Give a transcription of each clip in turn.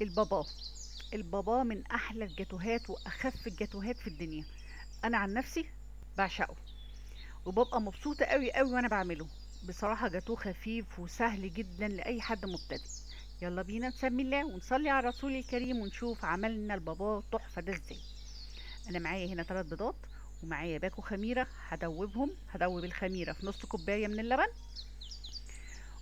البابا. البابا من احلى الجاتوهات واخف الجاتوهات في الدنيا. انا عن نفسي بعشقه، وببقى مبسوطه قوي قوي وانا بعمله. بصراحه جاتوه خفيف وسهل جدا لاي حد مبتدئ. يلا بينا نسمي الله ونصلي على الرسول الكريم ونشوف عملنا البابا تحفه ده ازاي. انا معايا هنا 3 بيضات، ومعايا باكو خميره. هدوب الخميره في نص كوبايه من اللبن،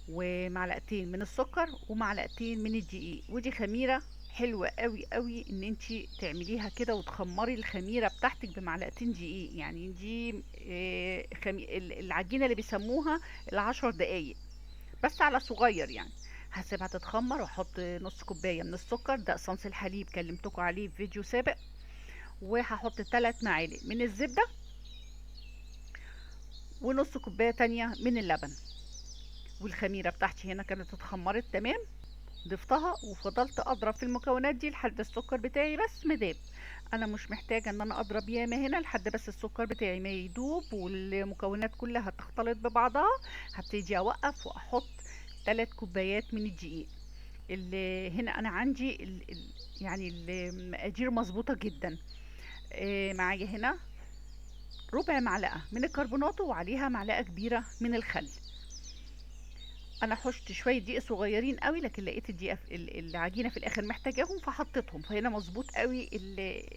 ومعلقتين من السكر، ومعلقتين من الدقيق. ودي خميره حلوه قوي قوي ان انتي تعمليها كده وتخمري الخميره بتاعتك بمعلقتين دقيق. يعني دي العجينه اللي بيسموها ال10 دقايق، بس على صغير يعني. هسيبها تتخمر واحط نص كوبايه من السكر، ده اصنص الحليب كلمتكم عليه في فيديو سابق. وهحط 3 معالق من الزبده، ونص كوبايه تانية من اللبن. والخميره بتاعتي هنا كانت اتخمرت تمام، ضفتها وفضلت اضرب في المكونات دي لحد السكر بتاعي بس مداب. انا مش محتاجه ان انا اضرب ياما هنا لحد بس السكر بتاعي ما يدوب والمكونات كلها تختلط ببعضها. هبتدي اوقف واحط 3 كوبايات من الدقيق. اللي هنا انا عندي يعني المقادير مظبوطه جدا. معايا هنا ربع معلقه من الكربوناتو وعليها معلقه كبيره من الخل. انا حشت شويه دقيق صغيرين قوي، لكن لقيت الدقيقه العجينه في الاخر محتاجاهم فحطيتهم، فهنا مظبوط قوي.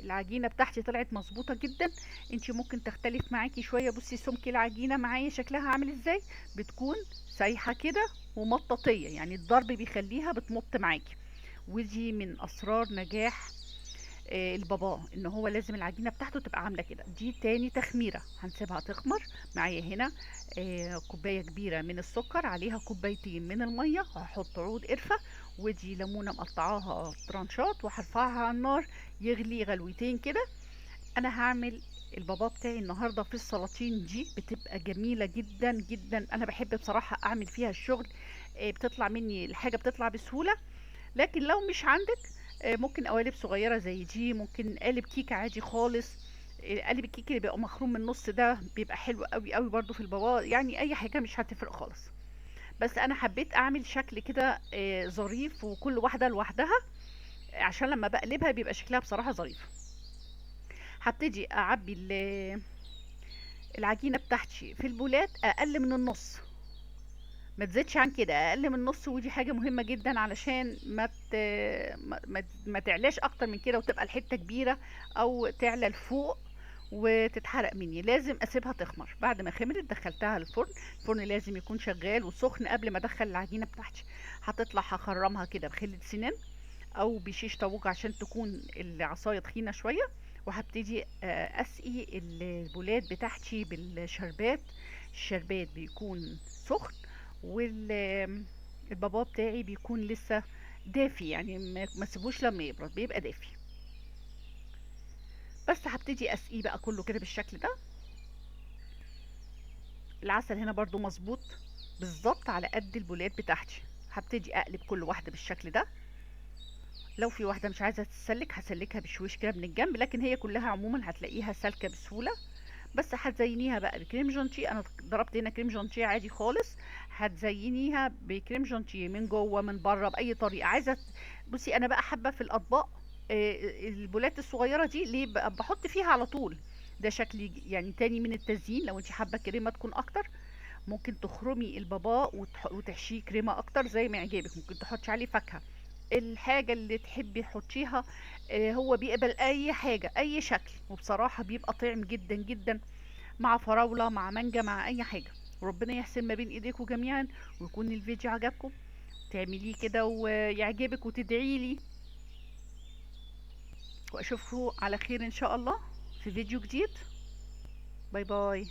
العجينه بتاعتي طلعت مظبوطه جدا. انتي ممكن تختلف معاكي شويه. بصي سمك العجينه معايا شكلها عامل ازاي، بتكون سايحه كده ومطاطيه، يعني الضرب بيخليها بتمط معاكي. ودي من اسرار نجاح البابا، ان هو لازم العجينه بتاعته تبقى عامله كده. دي تاني تخميره هنسيبها تخمر. معايا هنا كوبايه كبيره من السكر، عليها كوبايتين من الميه، هحط عود قرفه. ودي ليمونه مقطعاها ترانشات وهرفعها على النار يغلي غلوتين كده. انا هعمل البابا بتاعي النهارده في السلاطين، دي بتبقى جميله جدا جدا. انا بحب بصراحه اعمل فيها الشغل. بتطلع مني الحاجه بتطلع بسهوله. لكن لو مش عندك ممكن قوالب صغيرة زي دي، ممكن قالب كيك عادي خالص. قالب الكيك اللي بيبقى مخروم من النص ده بيبقى حلو قوي قوي برضو في البابا. يعني اي حاجة مش هتفرق خالص. بس انا حبيت اعمل شكل كده ظريف، وكل واحدة لوحدها عشان لما بقلبها بيبقى شكلها بصراحة ظريف. هبتدي اعبي العجينة بتاعتي في البولات اقل من النص، ما تزيدش عن كده، اقل من النص. ودي حاجه مهمه جدا علشان ما تعلاش اكتر من كده وتبقى الحته كبيره، او تعلى لفوق وتتحرق مني. لازم اسيبها تخمر. بعد ما خمرت دخلتها الفرن. الفرن لازم يكون شغال وسخن قبل ما ادخل العجينه بتاعتي. هتطلع هخرمها كده بخلة سنان او بشيش طاووق عشان تكون العصايه تخينه شويه. وهبتدي اسقي البولات بتاعتي بالشربات. الشربات بيكون سخن، والبابا بتاعي بيكون لسه دافي، يعني ما سيبوش لما يبرد بيبقى دافي. بس هبتدي اسقيه بقى كله كده بالشكل ده. العسل هنا برضو مظبوط بالظبط على قد البولات بتاعتي. هبتدي اقلب كل واحده بالشكل ده. لو في واحده مش عايزه تتسلك هسلكها بشويش كده من الجنب، لكن هي كلها عموما هتلاقيها سالكه بسهوله. بس هتزينيها بقى بكريم جانتيه. انا ضربت هنا كريم جانتيه عادي خالص. هتزينيها بكريم جانتيه من جوه من بره باي طريقه عايزه. بصي انا بقى حابه في الاطباق البولات الصغيره دي ليه بقى بحط فيها على طول. ده شكل يعني تاني من التزيين. لو انت حابه كريمه تكون اكتر ممكن تخرمي البابا وتحشيه كريمه اكتر زي ما يعجبك. ممكن تحطي عليه فاكهه، الحاجة اللي تحبي تحطيها. هو بيقبل اي حاجة اي شكل، وبصراحة بيبقى طعم جدا جدا مع فراولة مع مانجا مع اي حاجة. وربنا يحسن ما بين ايديكم جميعا، ويكون الفيديو عجبكم تعمليه كده ويعجبك وتدعي لي. واشوفكم على خير ان شاء الله في فيديو جديد. باي باي.